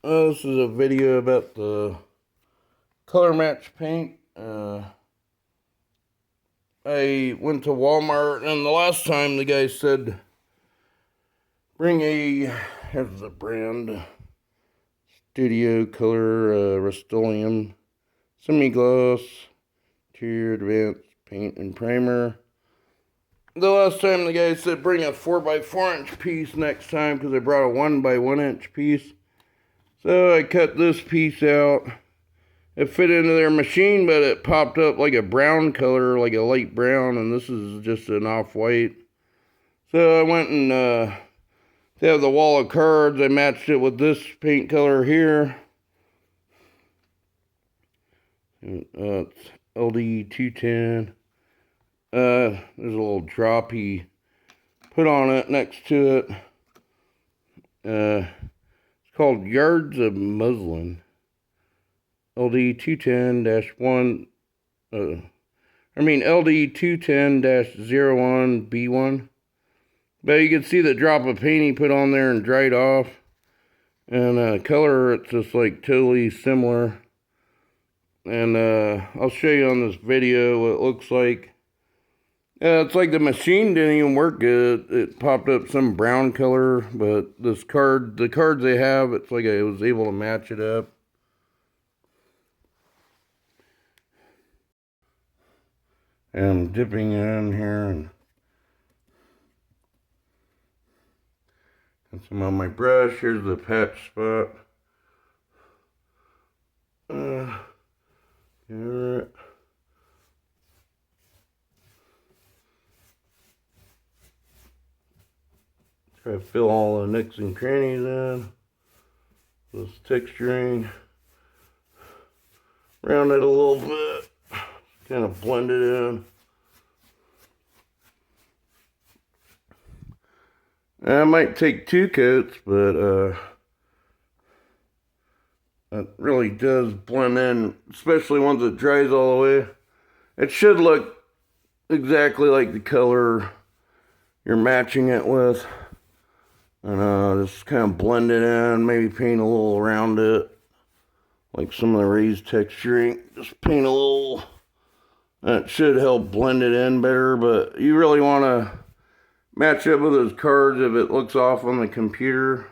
This is a video about the color match paint. I went to Walmart, and the last time the guy said, bring here's the brand, Studio Color Rust-Oleum Semi-Gloss Interior Advanced Paint and Primer. The last time the guy said bring a 4x4 inch piece next time, because I brought a 1x1 inch piece. So I cut this piece out. It fit into their machine, but it popped up like a brown color, like a light brown, and this is just an off-white. So I went and they have the wall of cards. I matched it with this paint color here. It's LD210. There's a little drop he put on it next to it. It's called Yards of Muslin. LD210-01 LD210-01 B1. But you can see the drop of paint he put on there and dried off. And color, it's just like totally similar. And I'll show you on this video what it looks like. It's like the machine didn't even work good. It popped up some brown color, but the cards they have, it's like I was able to match it up. And I'm dipping it in here and got some on my brush. Here's the patch spot. Here. Try to fill all the nicks and crannies in. This texturing. Round it a little bit. Kind of blend it in. I might take 2 coats, but it really does blend in, especially once it dries all the way. It should look exactly like the color you're matching it with. And just kind of blend it in, maybe paint a little around it, like some of the raised texturing. Just paint a little. That should help blend it in better, but you really want to match up with those cards if it looks off on the computer.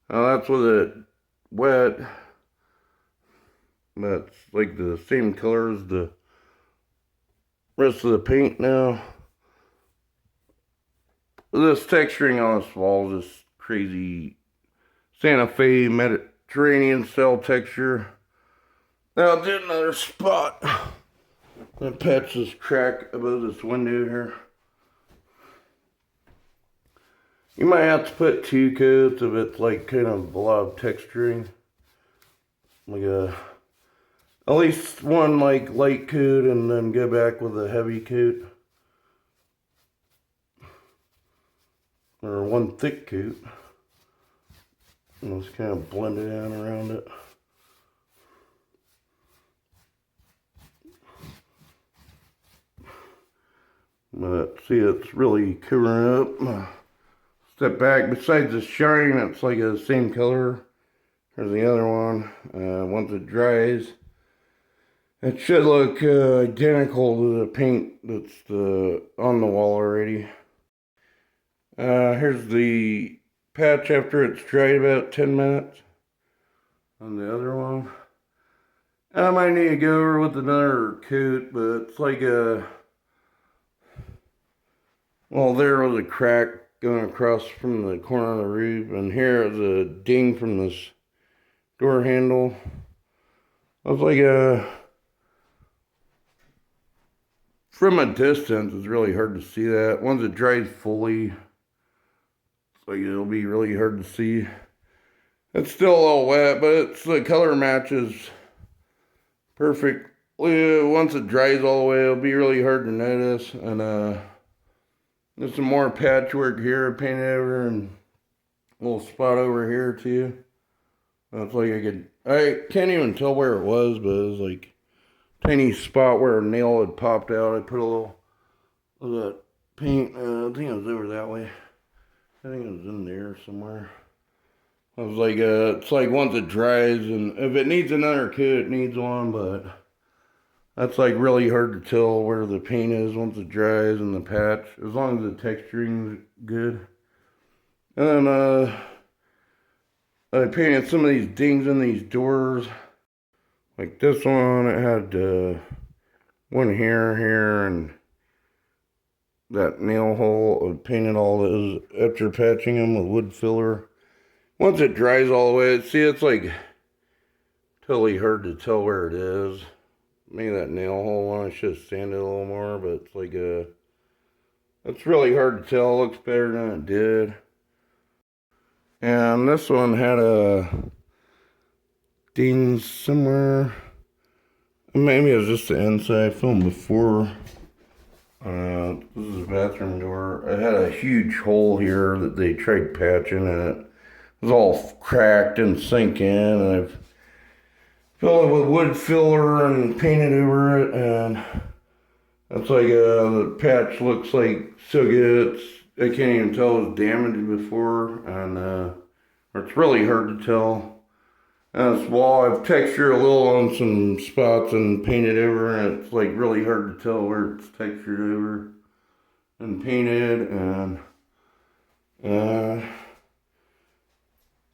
That's with it wet. That's like the same color as the rest of the paint now. This texturing on this wall is just crazy Santa Fe Mediterranean style texture. Now I'll do another spot. I'm gonna patch this crack above this window here. You might have to put 2 coats if it's like kind of a lot of texturing. Like at least one like light coat and then go back with a heavy coat. Or one thick coat. And just kind of blend it in around it. But see, it's really covering up. Step back. Besides the shine, it's like the same color as the other one. Once it dries, it should look identical to the paint that's on the wall already. Here's the patch after it's dried about 10 minutes on the other one. I might need to go over with another coat, but it's like well, there was a crack going across from the corner of the roof, and here is a ding from this door handle. It's like from a distance, it's really hard to see that. Once it dries fully, like it'll be really hard to see. It's still a little wet, but the color matches perfect. Once it dries all the way, it'll be really hard to notice. And there's some more patchwork here painted over, and a little spot over here too. It's like I can't even tell where it was, but it was like a tiny spot where a nail had popped out. I put a little of that paint. I think it was over that way. I think it was in there somewhere. I was like, it's like once it dries, and if it needs another coat, it needs one, but that's like really hard to tell where the paint is once it dries and the patch, as long as the texturing's good. And then, I painted some of these dings in these doors. Like this one, it had, one here, and that nail hole. I painted all those after patching them with wood filler. Once it dries all the way, see, it's like totally hard to tell where it is. Maybe that nail hole one, I should have sanded a little more, but it's like it's really hard to tell. It looks better than it did. And this one had a ding somewhere. Maybe it was just the inside. I filmed before. This is a bathroom door. It had a huge hole here that they tried patching, and it was all cracked and sink in, and I've filled it with wood filler and painted over it, and that's like, the patch looks like so good, I can't even tell it was damaged before, and it's really hard to tell. And this wall, I've textured a little on some spots and painted over, and it's like really hard to tell where it's textured over and painted, and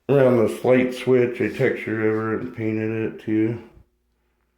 around this light switch, I textured over it and painted it too.